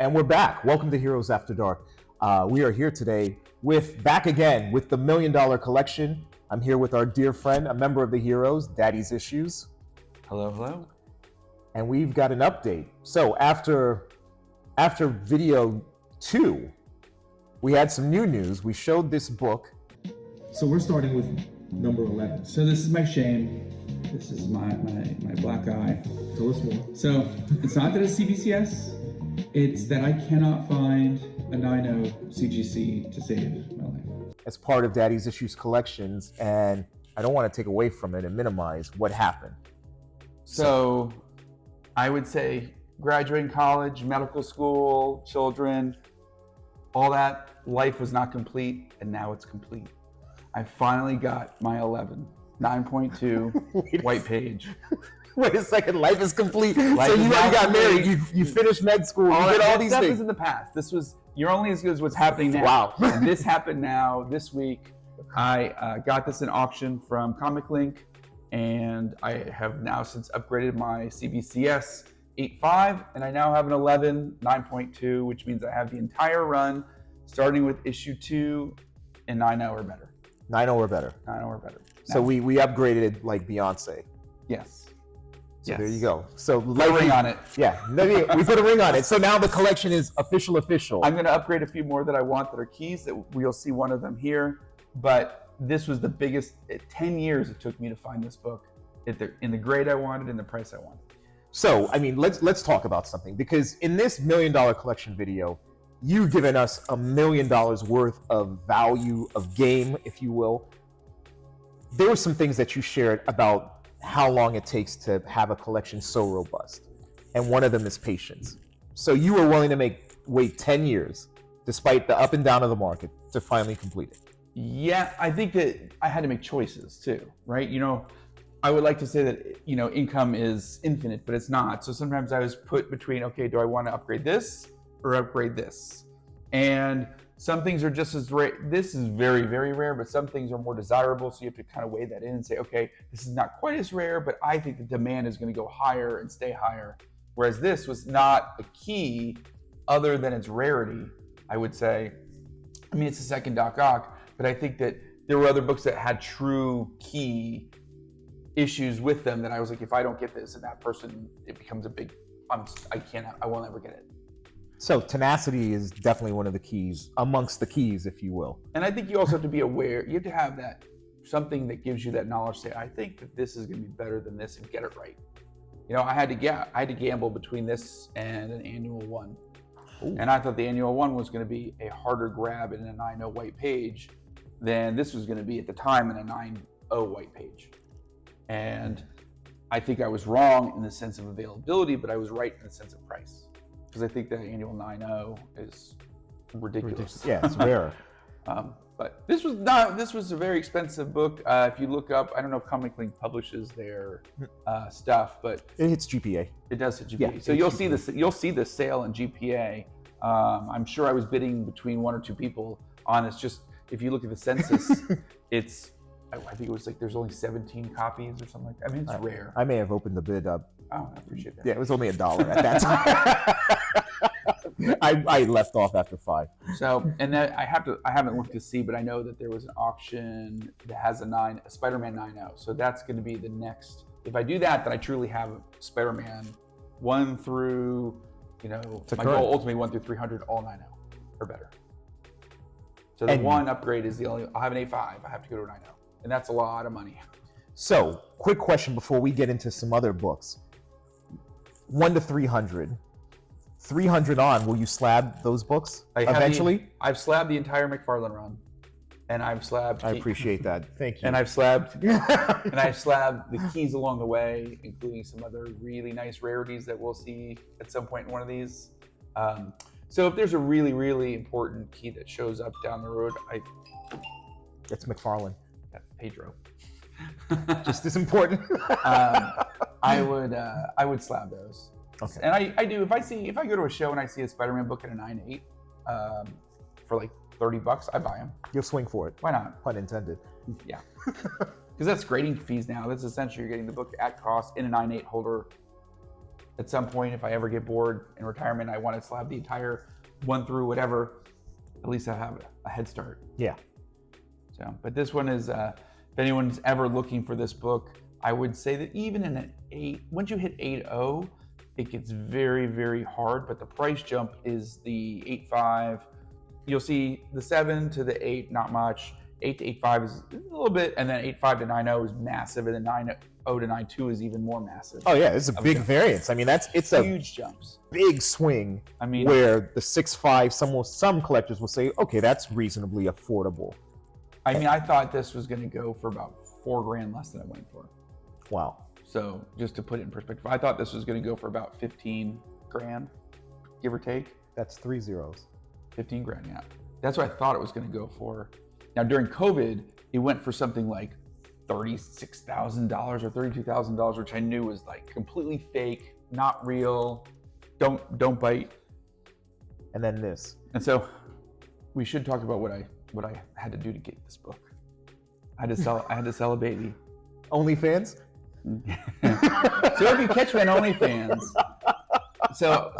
And we're back. Welcome to Heroes After Dark. We are here today back again with the $1 Million Collection. I'm here with our dear friend, a member of the Heroes, Daddy's Issues. Hello, hello. And we've got an update. So after video 2, we had some new news. We showed this book. So we're starting with number 11. So this is my shame. This is my black eye. Tell us more. So it's not that it's CBCS. It's that I cannot find a 9.0 CGC to save my life. As part of Daddy's Issues collections, and I don't want to take away from it and minimize what happened. So I would say graduating college, medical school, children, all that, life was not complete, and now it's complete. I finally got my 11, 9.2 white page. Wait a second, life is complete. Life so is you already got complete. married, you finished med school, you did all these stuff things. is in the past. This was, you're only as good as what's happening now. Wow. And this happened now, this week. I got this in auction from Comic Link, and I have now since upgraded my CBCS 8.5, and I now have an 11, 9.2, which means I have the entire run, starting with issue 2 and 9.0 or better. 9.0 or better. 9.0 or better. So we upgraded like Beyonce. Yes. So yes. there you go. So put a ring on it. Yeah, we put a ring on it. So now the collection is official. I'm going to upgrade a few more that I want that are keys. That we'll see one of them here. But this was the biggest. 10 years it took me to find this book in the grade I wanted, in the price I wanted. So I mean, let's talk about something, because in this $1 Million Collection video, you've given us $1 million worth of value of game, if you will. There were some things that you shared about how long it takes to have a collection so robust. And one of them is patience. So you were willing to wait 10 years, despite the up and down of the market, to finally complete it. Yeah, I think that I had to make choices too, right? You know, I would like to say that, you know, income is infinite, but it's not. So sometimes I was put between, okay, do I want to upgrade this or upgrade this? And some things are just as rare. This is very, very rare, but some things are more desirable. So you have to kind of weigh that in and say, okay, this is not quite as rare, but I think the demand is going to go higher and stay higher. Whereas this was not a key other than its rarity, I would say. I mean, it's a second Doc Ock, but I think that there were other books that had true key issues with them that I was like, if I don't get this and that person, it becomes a big, I will never get it. So tenacity is definitely one of the keys, amongst the keys, if you will. And I think you also have to be aware, you have to have that, something that gives you that knowledge, say, I think that this is gonna be better than this, and get it right. You know, I had to gamble between this and an annual one. Ooh. And I thought the annual one was gonna be a harder grab in a 9.0 white page than this was gonna be at the time in a 9.0 white page. And I think I was wrong in the sense of availability, but I was right in the sense of price. Because I think the annual 9.0 is ridiculous. Yeah, it's rare. But this was a very expensive book. If you look up, I don't know if Comic Link publishes their stuff, but it hits GPA. It does hit GPA. Yeah, so you'll see the sale in GPA. I'm sure I was bidding between one or two people on this. Just if you look at the census, I think it was like there's only 17 copies or something like that. I mean, it's rare. I may have opened the bid up. Oh, I appreciate that. Yeah, it was only $1 at that time. I left off after 5. So, and then I haven't looked to see, but I know that there was an auction that has a Spider-Man 9.0. So that's going to be the next. If I do that, then I truly have Spider-Man 1 through, you know, my goal ultimately 1 through 300, all 9.0 or better. So the one upgrade is the only. I'll have an 8.5. I have to go to a 9.0, and that's a lot of money. So, quick question before we get into some other books. 1 to 300. 300 on, will you slab those books eventually? I've slabbed the entire McFarlane run, and I've slabbed. I appreciate that. Thank you. And I've slabbed the keys along the way, including some other really nice rarities that we'll see at some point in one of these. So if there's a really, really important key that shows up down the road, it's McFarlane. Pedro. Just as important. I would slab those. Okay. And I do, if I go to a show and I see a Spider-Man book at a 9.8 for like $30, I buy them. You'll swing for it. Why not? Pun intended. Yeah. Because that's grading fees now. That's essentially you're getting the book at cost in a 9.8 holder at some point, if I ever get bored in retirement, I want to slab the entire one through whatever, at least I have a head start. Yeah. So, but this one is, if anyone's ever looking for this book, I would say that even in an 8, once you hit 8.0, it gets very, very hard, but the price jump is the 8.5. You'll see the 7 to the 8, not much. 8 to 8.5 is a little bit, and then 8.5 to 9.0 is massive, and then 9.0 to 9.2 is even more massive. Oh yeah, it's a big variance. I mean, it's a huge jumps. Big swing. I mean, where the 6.5, some collectors will say, okay, that's reasonably affordable. I mean, I thought this was going to go for about $4,000 less than I went for. Wow. So just to put it in perspective, I thought this was going to go for about $15,000, give or take. That's 3 zeros. 15 grand, yeah. That's what I thought it was going to go for. Now during COVID, it went for something like $36,000 or $32,000, which I knew was like completely fake, not real. Don't bite. And then this. And so we should talk about what I had to do to get this book. I had to sell a baby. OnlyFans? So if you catch me on OnlyFans, so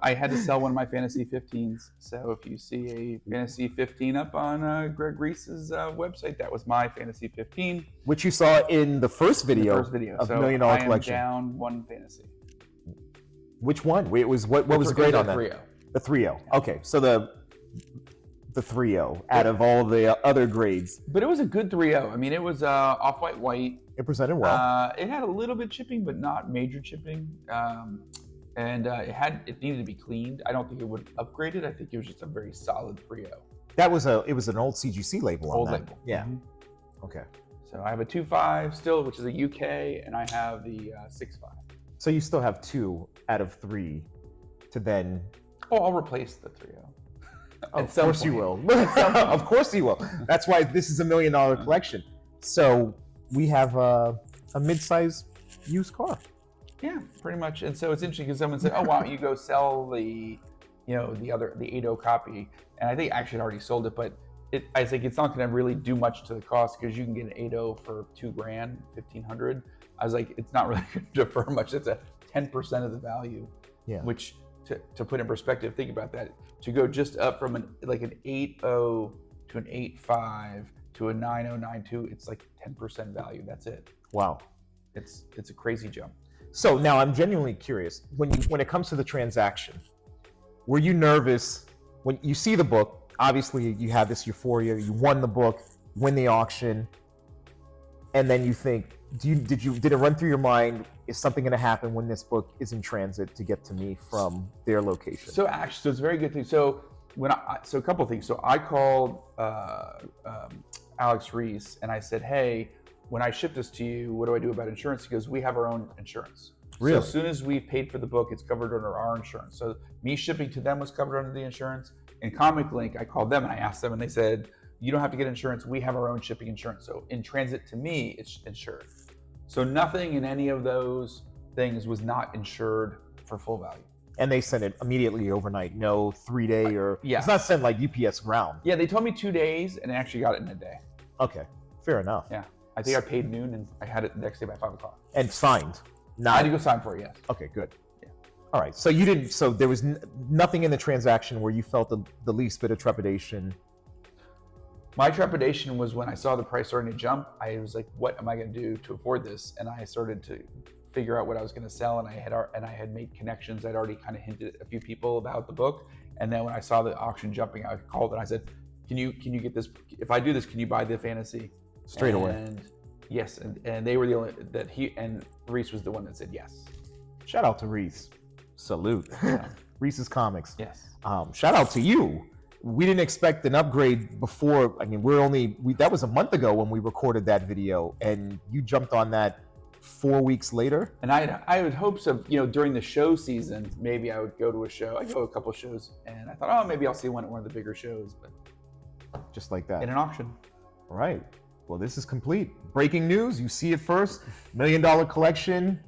I had to sell one of my fantasy 15s. So if you see a fantasy 15 up on Greg Reese's website, that was my fantasy 15, which you saw in the first video, of so $1 Million Collection. I am down one fantasy. Which one? Wait, it was what was great on that? 3.0. The 3.0. Okay, so the 3.0 out of all the other grades. But it was a good 3.0. I mean, it was off-white white. It presented well. It had a little bit chipping, but not major chipping. And it needed to be cleaned. I don't think it would upgrade it. I think it was just a very solid 3.0. It was an old CGC label. Old on that. label. Yeah. Mm-hmm. Okay. So I have a 2.5 still, which is a UK, and I have the 6.5. So you still have 2 out of 3 to then. Oh,Ll replace the 3.0. Of course you will. Of course you will. That's why this is $1 million collection. So we have a mid-size used car. Yeah, pretty much. And so it's interesting because someone said, "Oh, why don't you go sell the 8.0 copy?" And I think actually I already sold it, but I think it's not going to really do much to the cost because you can get an 8.0 for $2,000, $1,500. I was like, it's not really going to defer much. It's a 10% of the value. Yeah. Which to put in perspective, think about that. To go just up from an 8.0 to an 8.5 to a 9.0, 9.2, it's like 10% value. That's it. Wow. It's a crazy jump. So now I'm genuinely curious, when it comes to the transaction, were you nervous when you see the book? Obviously you have this euphoria, you won the book, win the auction, and then you think, did it run through your mind, is something going to happen when this book is in transit to get to me from their location? So actually, it's a very good thing. So a couple of things. So I called Alex Reese and I said, "Hey, when I ship this to you, what do I do about insurance?" He goes, "We have our own insurance." Really? So as soon as we paid for the book, it's covered under our insurance. So me shipping to them was covered under the insurance. And Comic Link, I called them and I asked them and they said, "You don't have to get insurance. We have our own shipping insurance." So in transit to me, it's insured. So nothing in any of those things was not insured for full value. And they sent it immediately overnight, no 3-day or yeah. It's not sent like UPS ground. Yeah, they told me 2 days and I actually got it in a day. Okay, fair enough. Yeah, I think I paid noon and I had it the next day by 5 o'clock. And signed. I had to go sign for it, yes. Okay, good. Yeah. All right, so there was nothing in the transaction where you felt the least bit of trepidation. My trepidation was when I saw the price starting to jump. I was like, "What am I going to do to afford this?" And I started to figure out what I was going to sell, and I had made connections. I'd already kind of hinted at a few people about the book, and then when I saw the auction jumping, I called and I said, "Can you get this? If I do this, can you buy the fantasy?" Straight away. And yes, and they were the only and Reese was the one that said yes. Shout out to Reese. Salute. Reese's Comics. Yes. Shout out to you. We didn't expect an upgrade before. I mean, that was a month ago when we recorded that video, and you jumped on that 4 weeks later. And I had hopes of, during the show season, maybe I would go to a show. I go to a couple of shows, and I thought, oh, maybe I'll see one at one of the bigger shows, but just like that. In an auction. All right. Well, this is complete. Breaking news. You see it first. $1 Million Collection.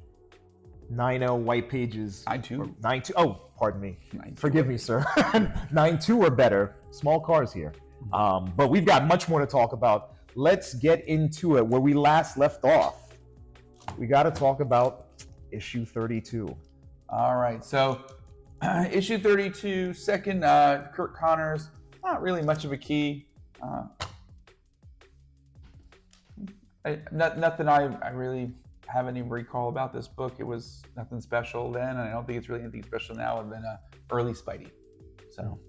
9.0 white pages. 9.2. 9.2. Oh, pardon me. 9.2. Forgive me, sir. 9.2 or better. Small cars here. But we've got much more to talk about. Let's get into it. Where we last left off, we got to talk about issue 32. All right, so issue 32, second, Kurt Connors, not really much of a key. Nothing I really have any recall about this book. It was nothing special then, and I don't think it's really anything special now other than early Spidey. So,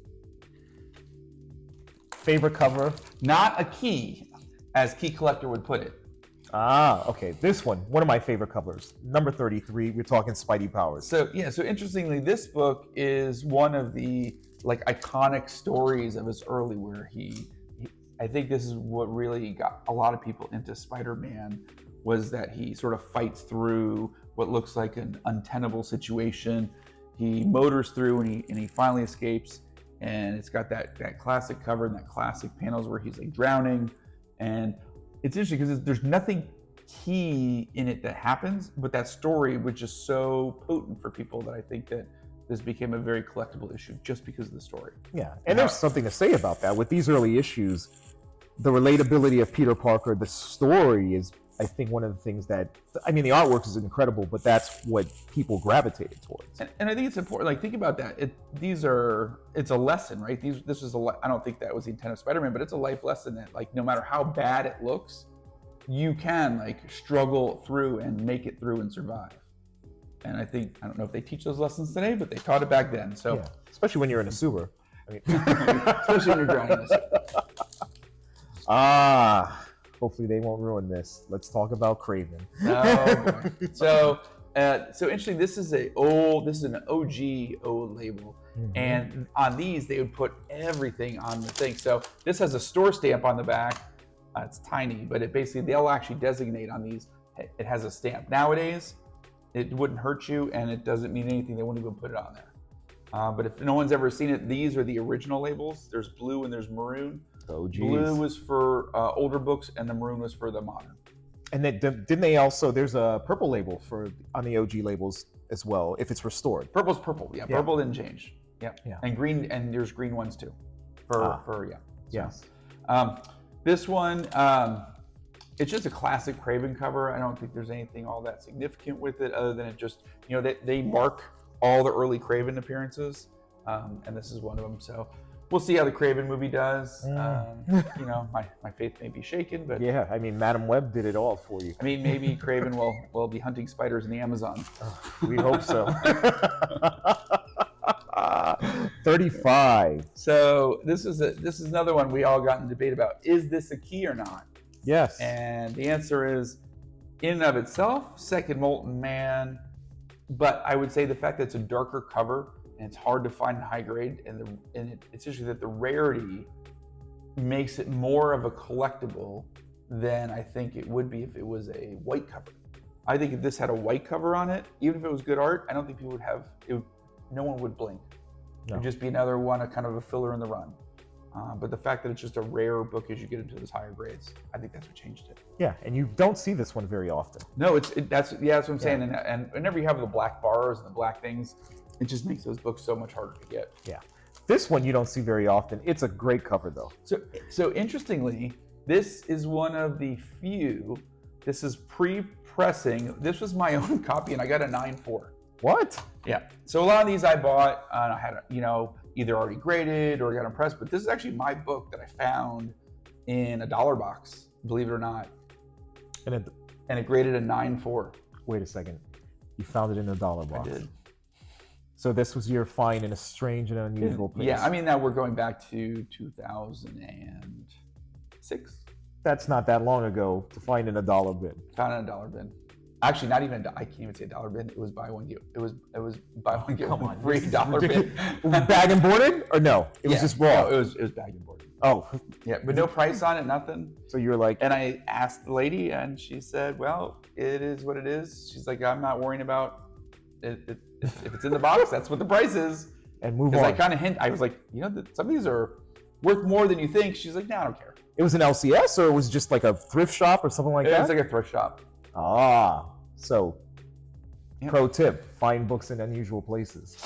Favorite cover? not a key, as Key Collector would put it. Ah, okay. This one of my favorite covers. Number 33. We're talking Spidey powers. So yeah, so interestingly, this book is one of the like iconic stories of his early, where I think this is what really got a lot of people into Spider-Man, was that he sort of fights through what looks like an untenable situation. He motors through and he finally escapes, and it's got that classic cover and that classic panels where he's like drowning. And it's interesting because there's nothing key in it that happens, but that story was just so potent for people that I think that this became a very collectible issue just because of the story. Yeah, and there's something to say about that. With these early issues, the relatability of Peter Parker, the story is, I think, one of the things that, I mean, the artwork is incredible, but that's what people gravitated towards. And I think it's important, like, think about that. It's a lesson, right? I don't think that was the intent of Spider-Man, but it's a life lesson that, like, no matter how bad it looks, you can, like, struggle through and make it through and survive. And I don't know if they teach those lessons today, but they taught it back then. So, yeah. Especially when you're in a sewer. I mean, especially when you're drowning in a sewer. Hopefully they won't ruin this. Let's talk about Kraven. Oh boy. So interesting. This is an OG old label, and on these they would put everything on the thing. So this has a store stamp on the back. It's tiny, but they'll actually designate on these. It has a stamp. Nowadays, it wouldn't hurt you, and it doesn't mean anything. They won't even put it on there. But if no one's ever seen it, these are the original labels. There's blue and there's maroon. Oh, geez. Blue was for older books, and the maroon was for the modern. And then didn't they also? There's a purple label on the OG labels as well, if it's restored. Purple's purple. Yeah, yeah. Purple didn't change. Yeah. And green, and there's green ones too. Yes. This one, it's just a classic Kraven cover. I don't think there's anything all that significant with it, other than it just, they mark all the early Kraven appearances, and this is one of them. So we'll see how the Kraven movie does. My faith may be shaken, but yeah, I mean, Madam Web did it all for you. I mean, maybe Kraven will be hunting spiders in the Amazon. We hope so. 35. So this is another one we all got in debate about. Is this a key or not? Yes. And the answer is, in and of itself, Second Molten Man. But I would say the fact that it's a darker cover and it's hard to find in high grade, it's usually that the rarity makes it more of a collectible than I think it would be if it was a white cover. I think if this had a white cover on it, even if it was good art, I don't think people would have it. No one would blink. No. It would just be another one, a kind of a filler in the run. But the fact that it's just a rare book as you get into those higher grades, I think that's what changed it. Yeah, and you don't see this one very often. No, that's what I'm saying. And whenever you have the black bars and the black things, it just makes those books so much harder to get. Yeah, this one you don't see very often. It's a great cover though. So interestingly, this is one of the few. This is pre-pressing. This was my own copy, and I got a 9.4. What? Yeah. So a lot of these I bought, and I had either already graded or got impressed, but this is actually my book that I found in a dollar box, believe it or not. And it graded a 9.4. Wait a second. You found it in a dollar box. I did. So this was your find in a strange and unusual place. Yeah, I mean, now we're going back to 2006. That's not that long ago to find in a dollar bin. Found in a dollar bin. Actually, not even. I can't even say a dollar bin. It was buy one get. It was buy one get one free dollar bin. Bag and boarded or no? It was just raw. No, it was bag and boarded. Oh, yeah, but no price on it, nothing. So you were like, and I asked the lady, and she said, "Well, it is what it is." She's like, "I'm not worrying about it. If it's in the box, that's what the price is." And move on. Because I kind of hint. I was like, some of these are worth more than you think. She's like, "No, I don't care." It was an LCS, or it was just like a thrift shop or something like that? It was like a thrift shop. So pro tip, find books in unusual places.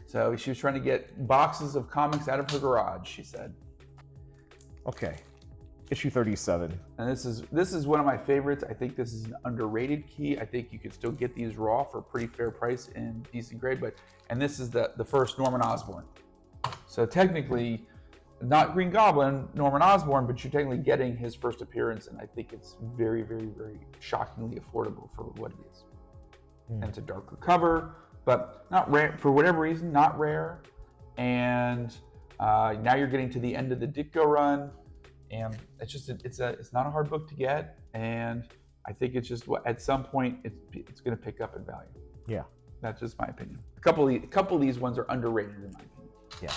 So she was trying to get boxes of comics out of her garage, she said. Okay. Issue 37. And this is one of my favorites. I think this is an underrated key. I think you could still get these raw for a pretty fair price in decent grade. And this is the first Norman Osborn. So technically, not Green Goblin, Norman Osborn, but you're technically getting his first appearance, and I think it's very, very, very shockingly affordable for what it is. And it's a darker cover, but not rare for whatever reason, not rare. And now you're getting to the end of the Ditko run, and it's not a hard book to get, and I think it's just at some point it's going to pick up in value. Yeah, that's just my opinion. A couple of these ones are underrated in my opinion. Yeah.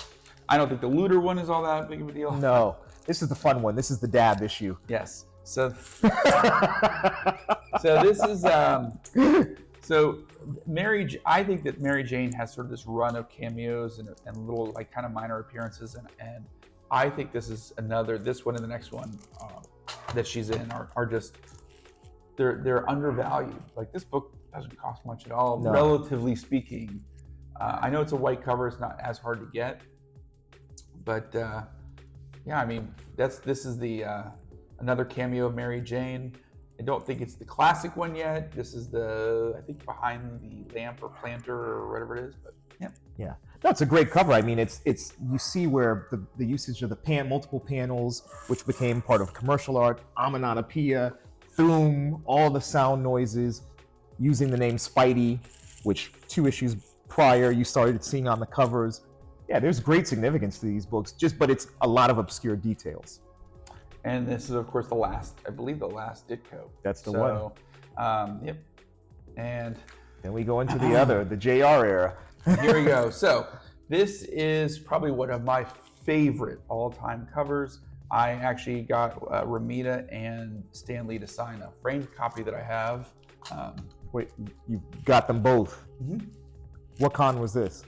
I don't think the looter one is all that big of a deal. No, this is the fun one. This is the dab issue. Yes. So this is so I think that Mary Jane has sort of this run of cameos and little like kind of minor appearances, and I think this one and the next one that she's in are just they're undervalued. Like this book doesn't cost much at all, relatively speaking. I know it's a white cover; it's not as hard to get. But yeah, I mean, this is the another cameo of Mary Jane. I don't think it's the classic one yet. This is I think behind the lamp or planter or whatever it is. But yeah, yeah, that's a great cover. I mean, it's you see where the usage of the multiple panels, which became part of commercial art, onomatopoeia, Thoom, all the sound noises, using the name Spidey, which 2 issues prior you started seeing on the covers. Yeah, there's great significance to these books, but it's a lot of obscure details. And this is, of course, I believe the last Ditko. That's the one. Yep. And then we go into the JR era. Here we go. So this is probably one of my favorite all-time covers. I actually got Romita and Stan Lee to sign a framed copy that I have. Wait, you got them both? Mm-hmm. What con was this?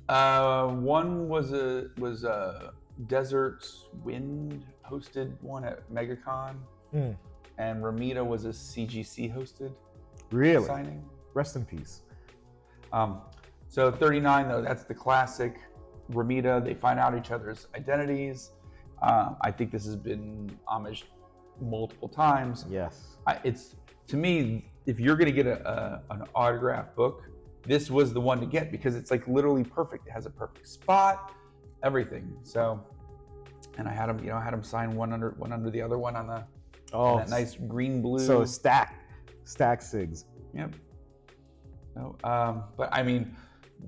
One was a Desert Wind hosted one at MegaCon, and Romita was a CGC hosted signing. Rest in peace. So 39 though, that's the classic Romita. They find out each other's identities. I think this has been homaged multiple times. Yes. It's to me, if you're going to get an autographed book, this was the one to get because it's like literally perfect. It has a perfect spot, everything. So, and I had him sign one under the other one on that nice green blue. So stack SIGs. Yep. No, but I mean,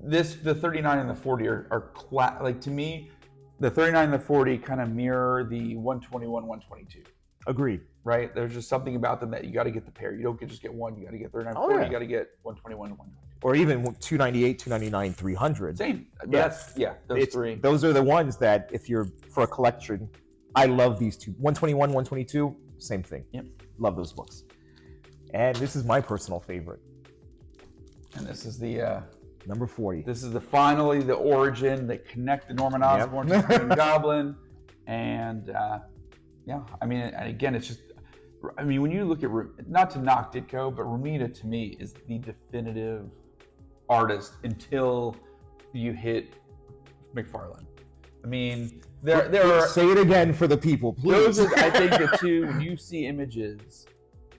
the 39 and the 40 are like to me, the 39 and the 40 kind of mirror the 121, 122. Agreed. Right? There's just something about them that you got to get the pair. You don't just get one. You got to get 39, 40. You got to get 121 and 122. Or even 298, 299, 300. Same. Those three. Those are the ones that if you're for a collection, I love these two. 121, 122, same thing. Yep. Love those books. And this is my personal favorite. And this is the number 40. This is finally the origin. They connect the Norman Osborn to the Green Goblin. And yeah, I mean, and again, it's just, I mean, when you look at, not to knock Ditko, but Romita to me is the definitive artist until you hit McFarlane. I mean, there are... Say it again for the people, please. Those are, I think, the two, when you see images,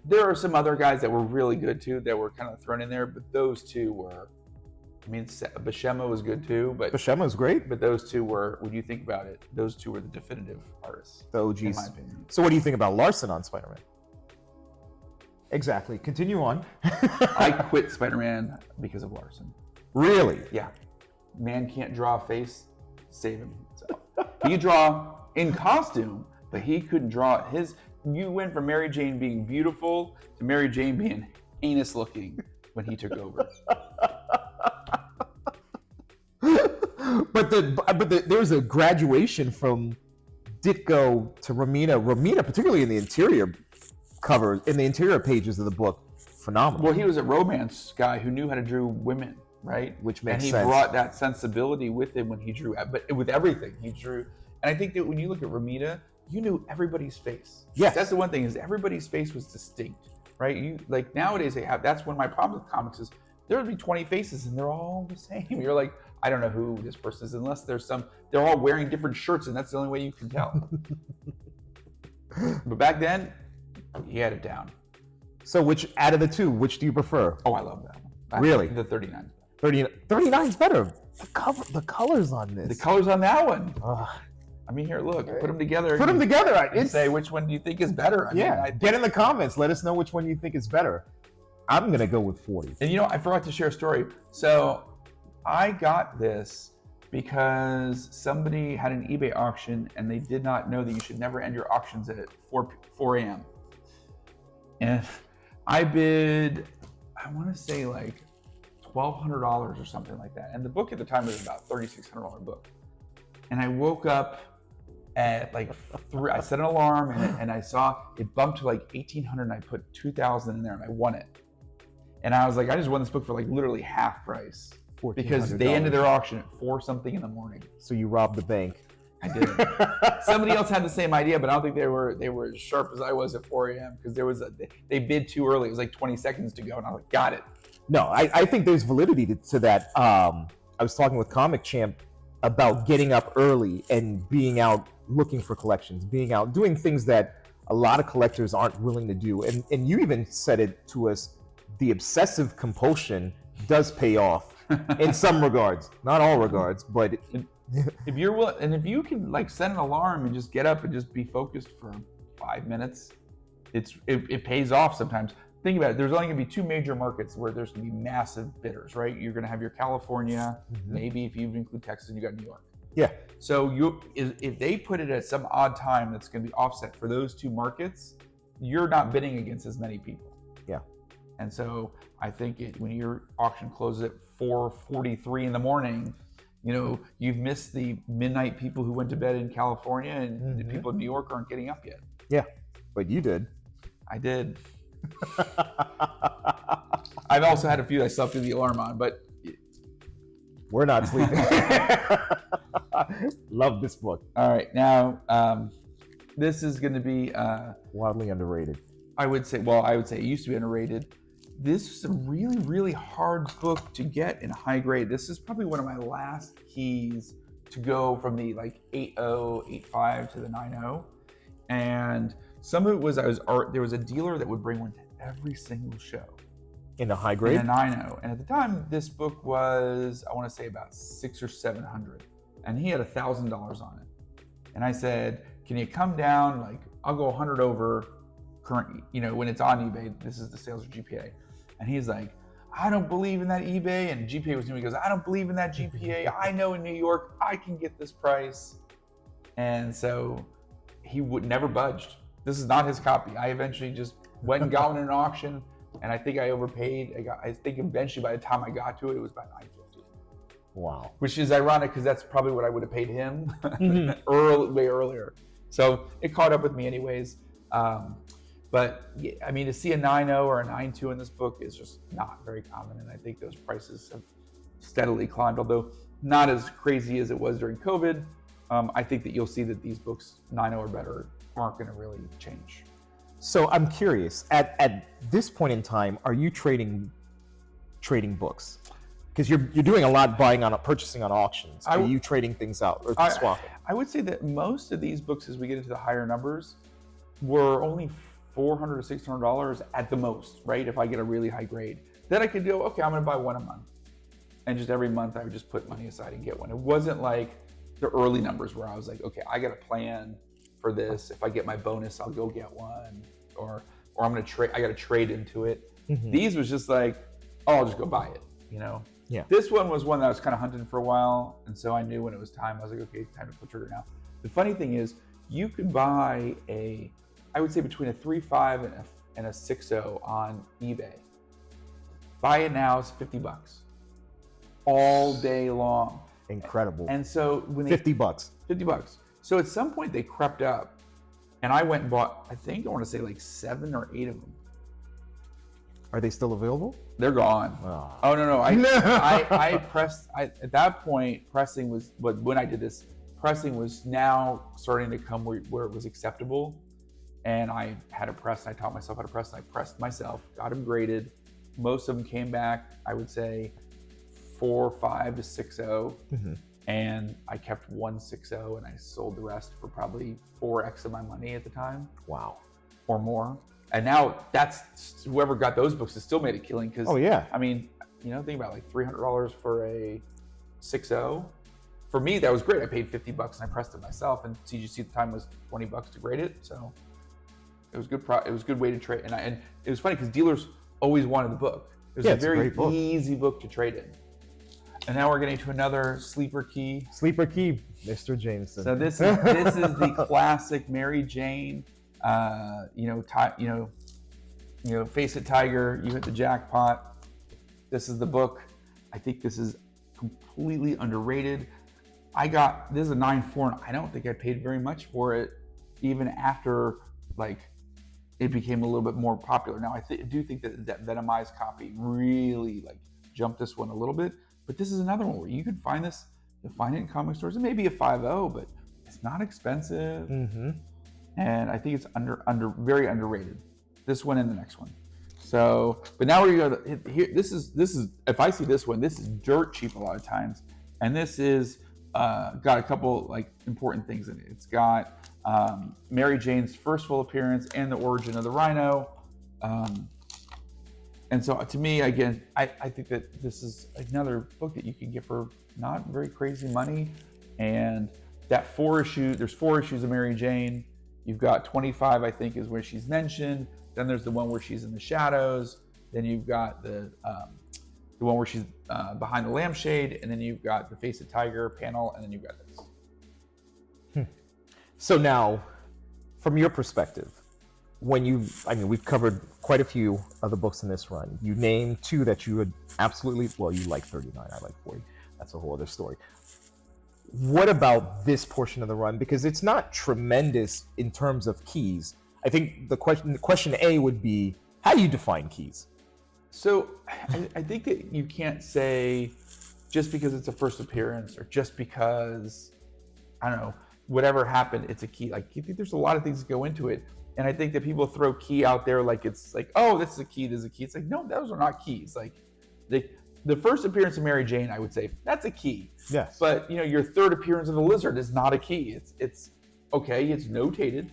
there are some other guys that were really good too, that were kind of thrown in there, but those two were, I mean, Buscema was good too, but Buscema's great. But those two were, when you think about it, those two were the definitive artists. The OGs. In my opinion. So what do you think about Larson on Spider-Man? Exactly. Continue on. I quit Spider-Man because of Larson. Really? Yeah. Man can't draw a face, save him. So, he could draw in costume, but he couldn't draw his. You went from Mary Jane being beautiful to Mary Jane being heinous looking when he took over. But there's a graduation from Ditko to Romita. Romita, particularly in the interior covers, in the interior pages of the book, phenomenal. Well, he was a romance guy who knew how to draw women, right? Which makes sense. And he brought that sensibility with him when he drew, but with everything he drew. And I think that when you look at Romita, you knew everybody's face. Yes. That's the one thing, is everybody's face was distinct, right? You like nowadays they have, that's one of my problems with comics is there would be 20 faces and they're all the same. You're like, I don't know who this person is unless they're all wearing different shirts and that's the only way you can tell. But back then, he had it down. So which out of the two, which do you prefer? Oh, I love that one. I Really? think the 39. 39 is better. The colors on this. The colors on that one. Ugh. I mean, here, look, put them together. Put them together. And say which one do you think is better. Get in the comments. Let us know which one you think is better. I'm gonna go with 40. And I forgot to share a story. So I got this because somebody had an eBay auction and they did not know that you should never end your auctions at 4 a.m. And I bid, I want to say like $1,200 or something like that. And the book at the time was about $3,600 book. And I woke up at like 3, I set an alarm and I saw it bumped to like 1,800 and I put 2,000 in there and I won it. And I was like, I just won this book for like literally half price because they ended their auction at 4 something in the morning. So you robbed the bank. I did. Somebody else had the same idea, but I don't think they were as sharp as I was at 4 a.m. because they bid too early. It was like 20 seconds to go, and I was like, got it. No, I think there's validity to that. I was talking with Comic Champ about getting up early and being out looking for collections, being out doing things that a lot of collectors aren't willing to do. And you even said it to us, the obsessive compulsion does pay off in some regards, not all regards, but if you're willing, and if you can like set an alarm and just get up and just be focused for 5 minutes, it pays off sometimes. Think about it. There's only going to be 2 major markets where there's going to be massive bidders, right? You're going to have your California, maybe if you even include Texas, you got New York. Yeah. So if they put it at some odd time that's going to be offset for those 2 markets, you're not bidding against as many people. Yeah. And so I think when your auction closes at 4:43 in the morning, you've missed the midnight people who went to bed in California, and the people in New York aren't getting up yet. Yeah, but you did. I did. I've also had a few that I slept through the alarm on, but we're not sleeping. Love this book. All right, now this is going to be wildly underrated. I would say it used to be underrated. This is a really, really hard book to get in high grade. This is probably one of my last keys to go from the like 8.0, 8.5 to the 9.0. And some of it was there was a dealer that would bring one to every single show. In a high grade? In a 9.0. And at the time, this book was, I want to say about $600 or $700. And he had $1,000 on it. And I said, can you come down? Like, I'll go 100 over current, when it's on eBay, this is the sales or GPA. And he's like, I don't believe in that eBay. And GPA was new. He goes, I don't believe in that GPA. I know in New York, I can get this price. And so he never budged. This is not his copy. I eventually just went and got one in an auction. And I think I overpaid. I think eventually by the time I got to it, it was about $950. Wow. Which is ironic because that's probably what I would have paid him way earlier. So it caught up with me anyways. But I mean, to see a 9.0 or a 9.2 in this book is just not very common. And I think those prices have steadily climbed, although not as crazy as it was during COVID. I think that you'll see that these books, 9.0 or better, aren't going to really change. So I'm curious, at this point in time, are you trading books? Because you're doing a lot purchasing on auctions. Are you trading things out or swapping? I would say that most of these books, as we get into the higher numbers, were only $400 or $600 at the most, right? If I get a really high grade, then I could go, okay, I'm going to buy one a month, and just every month I would just put money aside and get one. It wasn't like the early numbers where I was like, okay, I got a plan for this. If I get my bonus, I'll go get one, or I'm going to trade. I got to trade into it. These was just like, oh, I'll just go buy it, Yeah. This one was one that I was kind of hunting for a while, and so I knew when it was time. I was like, okay, time to pull trigger now. The funny thing is, you could buy I would say between a 3.5 and a 6.0 on eBay. Buy it now, it's $50 all day long. Incredible. And so when $50. $50. So at some point they crept up, and I went and bought, I want to say like 7 or 8 of them. Are they still available? They're gone. Oh no! I pressed. At that point, pressing was. But when I did this, pressing was now starting to come where it was acceptable, and I had to press. I taught myself how to press. And I pressed myself, got them graded. Most of them came back, I would say, 4.5 to 6.0, and I kept 160 and I sold the rest for probably 4x of my money at the time. Wow. Or more. And now that's whoever got those books has still made a killing because Oh yeah. I mean, think about like $300 for a 6.0. For me, that was great. I paid $50 and I pressed it myself, and CGC at the time was $20 to grade it. So it was good. It was a good way to trade, and it was funny because dealers always wanted the book. It was a very easy book to trade in. And now we're getting to another sleeper key. Sleeper key, Mr. Jameson. So this is the classic Mary Jane. Face it, Tiger. You hit the jackpot. This is the book. I think this is completely underrated. This is a 9.4, and I don't think I paid very much for it, even after it became a little bit more popular. Now I do think that Venomized copy really jumped this one a little bit, but this is another one where you can find this. You'll find it in comic stores. It may be a 5.0, but it's not expensive, and I think it's very underrated. This one and the next one. So, but now we're going to here. This is if I see this one, this is dirt cheap a lot of times, and this is got a couple important things in it. It's got Mary Jane's first full appearance and the origin of the Rhino, and so to me, again, I think that this is another book that you can get for not very crazy money, and that there's 4 issues of Mary Jane. You've got 25, I think, is where she's mentioned. Then there's the one where she's in the shadows. Then you've got the one where she's behind the lampshade, and then you've got the Face of Tiger panel, and then you've got this. So now, from your perspective, we've covered quite a few of the books in this run. You named 2 that you would absolutely, you like 39, I like 40. That's a whole other story. What about this portion of the run? Because it's not tremendous in terms of keys. I think the question A would be, how do you define keys? So I think that you can't say just because it's a first appearance or just because, I don't know, whatever happened, it's a key. I think there's a lot of things that go into it. And I think that people throw key out there oh, this is a key, this is a key. It's no, those are not keys. The first appearance of Mary Jane, I would say, that's a key. Yes. But, your third appearance of the Lizard is not a key. It's okay, it's notated.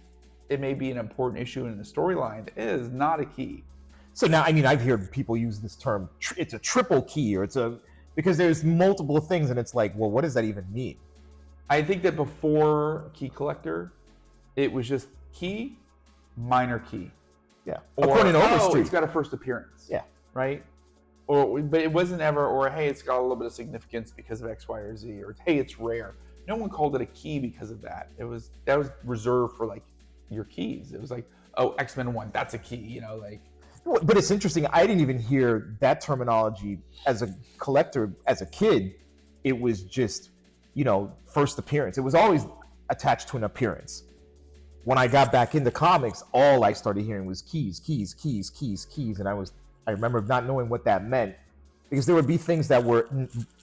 It may be an important issue in the storyline. It is not a key. So now, I've heard people use this term, it's a triple key, or because there's multiple things, and it's what does that even mean? I think that before Key Collector, it was just key, minor key. Yeah. Or, it's got a first appearance. Yeah. Right? But it wasn't ever, hey, it's got a little bit of significance because of X, Y, or Z, or hey, it's rare. No one called it a key because of that. That was reserved for your keys. It was X-Men 1, that's a key, But it's interesting. I didn't even hear that terminology as a collector, as a kid. It was just, first appearance. It was always attached to an appearance. When I got back into comics, all I started hearing was keys, keys, keys, keys, keys. And I remember not knowing what that meant, because there would be things that were,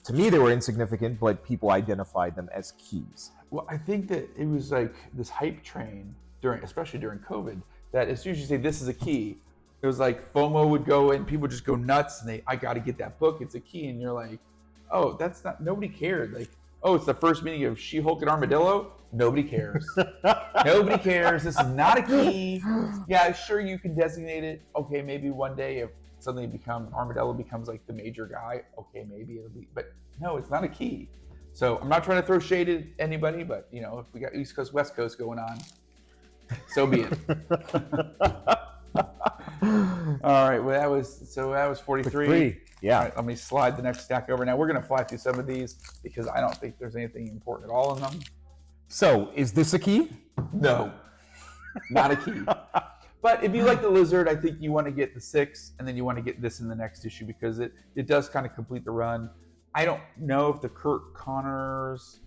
to me, they were insignificant, but people identified them as keys. Well, I think that it was this hype train especially during COVID, that as soon as you say this is a key, it was FOMO would go and people would just go nuts and I got to get that book. It's a key. And you're oh, that's not, nobody cared. Oh, it's the first meeting of She-Hulk and Armadillo. Nobody cares. Nobody cares. This is not a key. Yeah, sure, you can designate it. Okay, maybe one day if suddenly Armadillo becomes the major guy, okay, maybe it'll be, but no, it's not a key. So I'm not trying to throw shade at anybody, but if we got East Coast, West Coast going on, so be it. All right, well that was 43. Yeah. All right, let me slide the next stack over. Now we're gonna fly through some of these because I don't think there's anything important at all in them. So is this a key? No, not a key. But if you like the Lizard, I think you want to get the 6, and then you want to get this in the next issue because it does kind of complete the run. I don't know if the Kurt Connors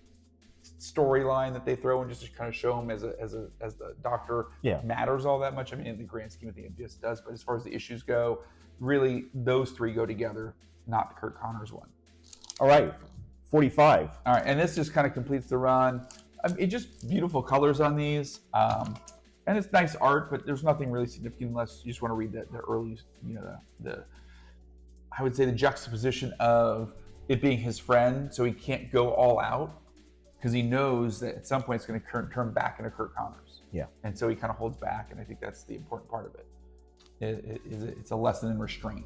storyline that they throw in just to kind of show him as the Doctor matters all that much. In the grand scheme of things, it just does. But as far as the issues go, really those 3 go together, not the Kurt Connors one. All right, 45. All right, and this just kind of completes the run. It just beautiful colors on these, and it's nice art, but there's nothing really significant unless you just want to read the early, I would say the juxtaposition of it being his friend, so he can't go all out because he knows that at some point it's going to turn back into Kurt Connors. Yeah. And so he kind of holds back, and I think that's the important part of it. It's a lesson in restraint.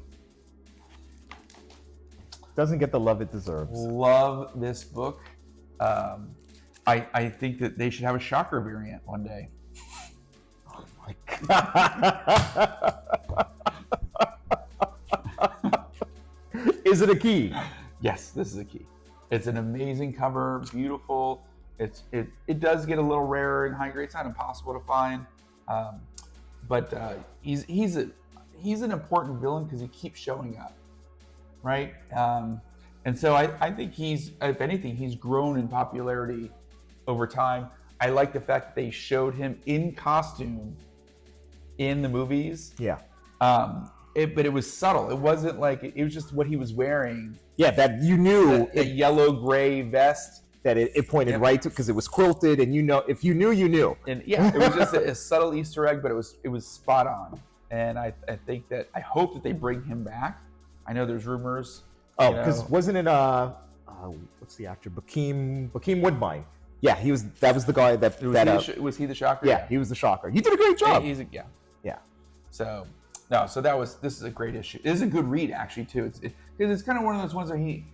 Doesn't get the love it deserves. Love this book. I think that they should have a Shocker variant one day. Oh my God. Is it a key? Yes, this is a key. It's an amazing cover, beautiful. It does get a little rarer in high grade. It's not impossible to find, but he's an important villain because he keeps showing up, right? And so I think if anything, he's grown in popularity over time. I like the fact that they showed him in costume in the movies. Yeah. But it was subtle. It wasn't like it was just what he was wearing. Yeah, that you knew. The yellow gray vest. That it pointed right to, because it was quilted, and if you knew, you knew. And yeah, it was just a subtle Easter egg, but it was spot on. And I hope that they bring him back. I know there's rumors. Oh, because wasn't it what's the actor? Bakeem Woodbine. Yeah, that was the guy was he the Shocker? Yeah, he was the Shocker. You did a great job. Yeah. So this is a great issue. It is a good read actually too. It's kind of one of those ones where he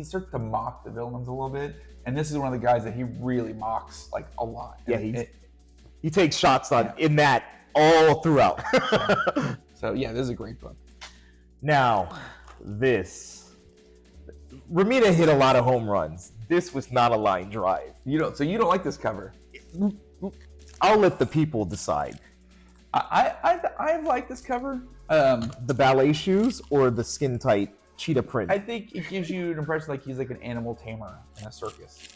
starts to mock the villains a little bit, and this is one of the guys that he really mocks like a lot. Yeah, he takes shots in that all throughout. So yeah, this is a great book. Now, Romita hit a lot of home runs. This was not a line drive. You don't like this cover. I'll let the people decide. I like this cover. The ballet shoes or the skin tight cheetah print? I think it gives you an impression like he's like an animal tamer in a circus.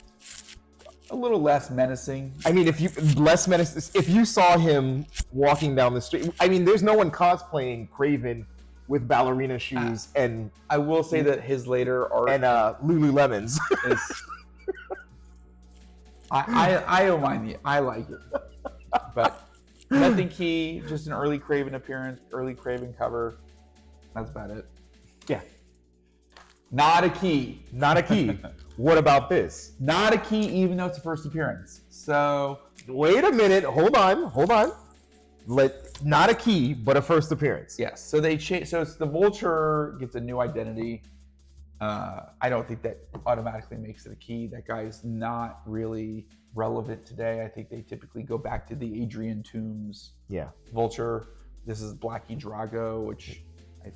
A little less menacing. I mean, if you saw him walking down the street, I mean, there's no one cosplaying Kraven with ballerina shoes and I will say that his later art and Lululemons. I don't mind I like it, but nothing key. Just an early Kraven appearance, early Kraven cover. That's about it. Yeah. Not a key. Not a key. What about this? Not a key, even though it's a first appearance. So wait a minute. Hold on. Not a key, but a first appearance. Yes. So so it's the Vulture gets a new identity. I don't think that automatically makes it a key. That guy is not really relevant today. I think they typically go back to the Adrian Toomes Vulture. This is Blackie Drago, which I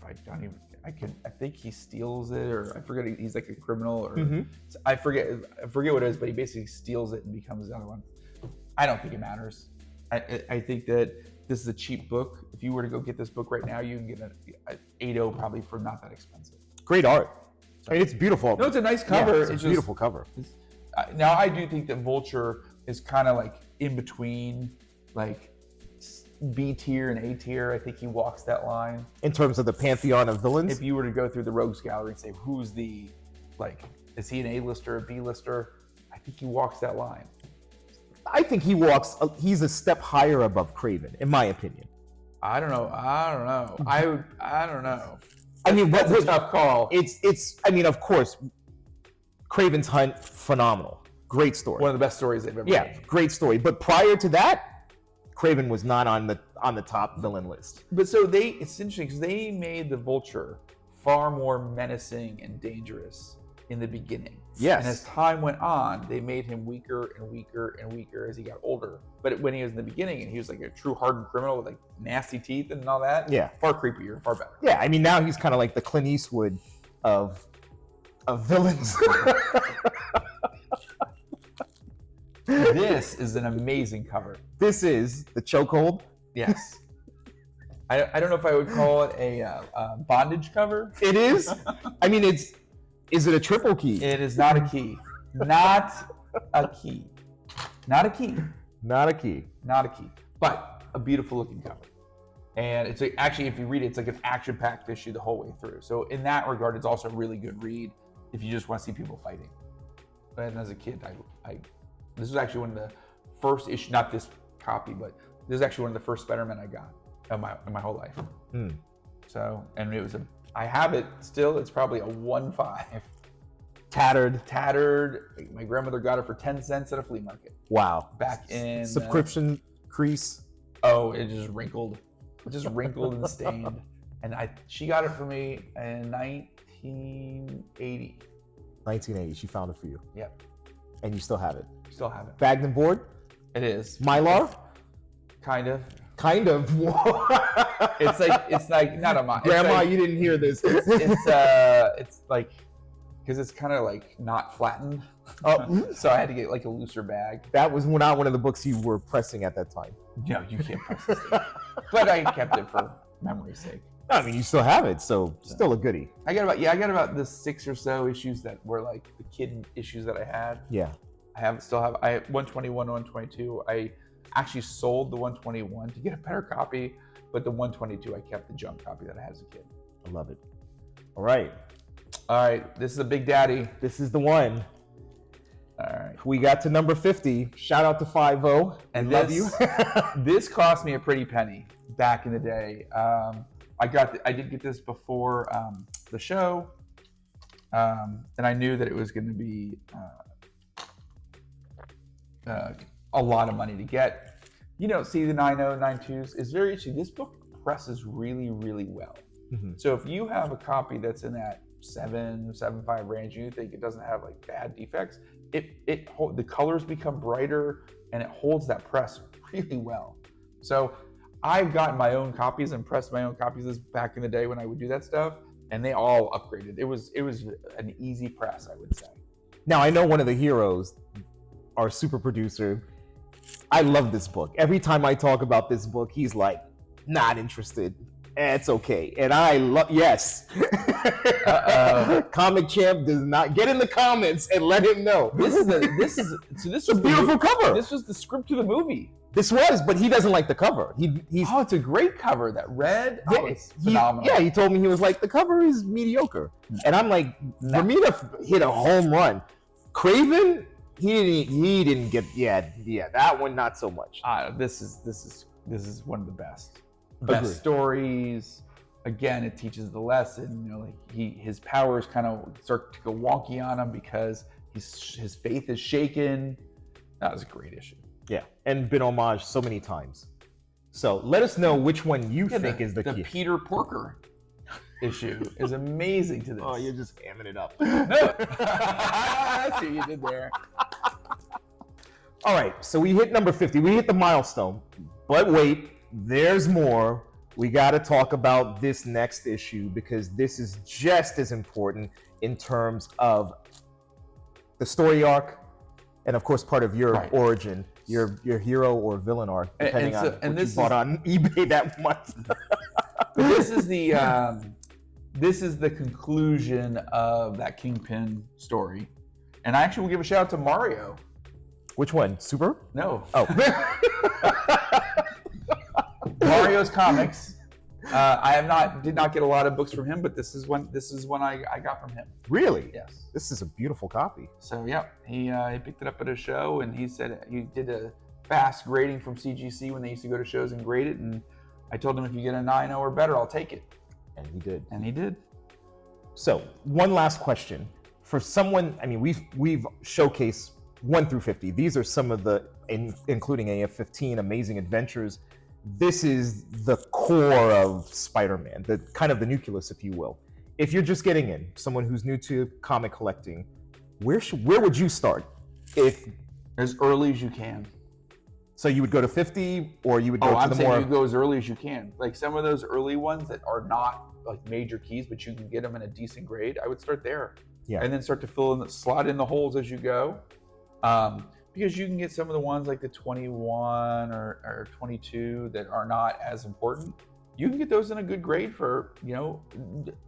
think he steals it, or I forget, he's like a criminal, or I forget what it is, but he basically steals it and becomes the other one. I don't think it matters. I think that this is a cheap book. If you were to go get this book right now, you can get an 8.0 probably for not that expensive. Great art. I mean, it's beautiful. No, it's a nice cover. Yeah, it's a beautiful cover. Now, I do think that Vulture is kind of like in between, like B tier and A tier. I think he walks that line. In terms of the pantheon of villains? If you were to go through the Rogues Gallery and say, is he an A-lister, a B-lister? I think he walks that line. I think he's a step higher above Kraven, in my opinion. I don't know. I don't know. I mean, that's a tough call. I mean, of course, Kraven's Hunt, phenomenal. Great story. One of the best stories they've ever made. Yeah, great story. But prior to that, Kraven was not on the top villain list. But so it's interesting because they made the Vulture far more menacing and dangerous in the beginning. Yes. And as time went on, they made him weaker and weaker and weaker as he got older. But when he was in the beginning and he was like a true hardened criminal with like nasty teeth and all that, far creepier, far better. Yeah, I mean, now he's kind of like the Clint Eastwood of villains. This is an amazing cover. This is the chokehold. Yes. I don't know if I would call it a bondage cover. It is. I mean, is it a triple key? It is not a key. Not a key. Not a key. Not a key. Not a key. But a beautiful looking cover. And it's actually, if you read it, it's like an action-packed issue the whole way through. So in that regard, it's also a really good read if you just want to see people fighting. And as a kid, this was actually one of the first issue, not this copy, but this is actually one of the first Spiderman I got in my whole life. So, and I have it still. It's probably a 1.5. Tattered. My grandmother got it for 10 cents at a flea market. Wow. Back in subscription crease. Oh, it just wrinkled. And stained. And she got it for me in 1980. 1980. She found it for you. Yep. And you still have it. Still have it. Bagged and board? It is. Mylar? Kind of. Kind of. It's like not a Mylar. Grandma, like, you didn't hear this. It's like, because it's kind of like not flattened. Oh, so I had to get like a looser bag. That was not one of the books you were pressing at that time. No, you can't press this thing. But I kept it for memory's sake. I mean, you still have it, so still a goodie. I got about the 6 or so issues that were like the kid issues that I had. Yeah. I have 121, 122. I actually sold the 121 to get a better copy, but the 122 I kept the junk copy that I had as a kid. I love it. All right. This is a big daddy. This is the one. All right. We got to number 50. Shout out to 5-0. And love you. This cost me a pretty penny back in the day. I did get this before the show, and I knew that it was going to be a lot of money to get. You don't see the 90, 92s. It's very interesting. This book presses really, really well. Mm-hmm. So if you have a copy that's in that 7.75 range, you think it doesn't have like bad defects, the colors become brighter and it holds that press really well. So I've gotten my own copies and pressed my own copies this back in the day when I would do that stuff, and they all upgraded. It was an easy press, I would say. Now, I know one of the heroes, our super producer, I love this book. Every time I talk about this book, he's like, not interested. It's okay. And I love, yes. Comic Champ does not get in the comments and let him know. This is a beautiful cover. This was the script to the movie. This was, but he doesn't like the cover. It's a great cover. That red, it's phenomenal. He told me, he was like, the cover is mediocre. And I'm like, Romita hit a home run. Craven, he didn't get, that one not so much. This is one of the best stories. Again, it teaches the lesson. His powers kind of start to go wonky on him because his faith is shaken. That was a great issue. Yeah, and been homaged so many times. So let us know which one you think is the key. The Peter Porker issue is amazing to this. Oh, you're just hamming it up. No. I see what you did there. All right, so we hit number 50. We hit the milestone. But wait, there's more. We got to talk about this next issue because this is just as important in terms of the story arc and, of course, part of your origin, your hero or villain arc, depending on what you bought on eBay that month. This is the conclusion of that Kingpin story. And I actually will give a shout out to Mario. Which one? Super? No. Oh. Mario's comics. I did not get a lot of books from him, but this is one I got from him. Really? Yes. This is a beautiful copy. So yeah, he picked it up at a show, and he said he did a fast grading from CGC when they used to go to shows and grade it, and I told him if you get a 9.0 or better, I'll take it. And he did. And he did. So one last question for someone. I mean, we've showcased 1 through 50. These are some of the, including AF-15, Amazing Adventures. This is the core of Spider-Man, the kind of the nucleus, if you will. If you're just getting in, someone who's new to comic collecting, where would you start? If as early as you can. So you would go to 50, or you would go to the more. I'm saying you go as early as you can. Like some of those early ones that are not like major keys, but you can get them in a decent grade. I would start there. Yeah. And then start to slot in the holes as you go. Because you can get some of the ones like the 21 or 22 that are not as important. You can get those in a good grade for,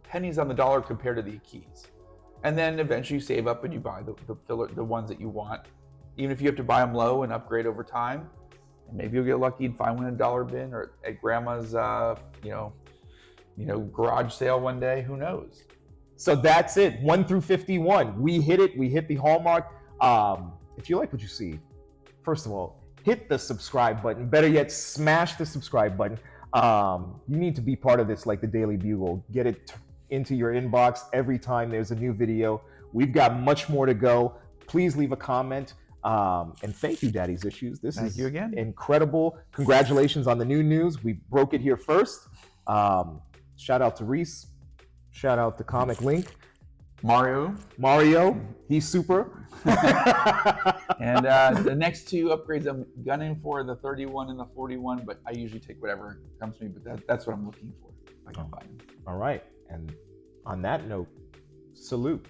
pennies on the dollar compared to the keys. And then eventually you save up and you buy the ones that you want. Even if you have to buy them low and upgrade over time, and maybe you'll get lucky and find one in a dollar bin or at grandma's, garage sale one day. Who knows? So that's it. 1 through 51. We hit it. We hit the hallmark. If you like what you see, first of all, hit the subscribe button. Better yet, smash the subscribe button. You need to be part of this like the Daily Bugle. Get it into your inbox every time there's a new video. We've got much more to go. Please leave a comment. And thank you, Daddy's Issues. Thank you again. Incredible. Congratulations on the new news. We broke it here first. Shout out to Reese. Shout out to Comic Link. Mario, he's super. And the next two upgrades I'm gunning for, the 31 and the 41, but I usually take whatever comes to me, but that's what I'm looking for. If I can find them. All right. And on that note, salute.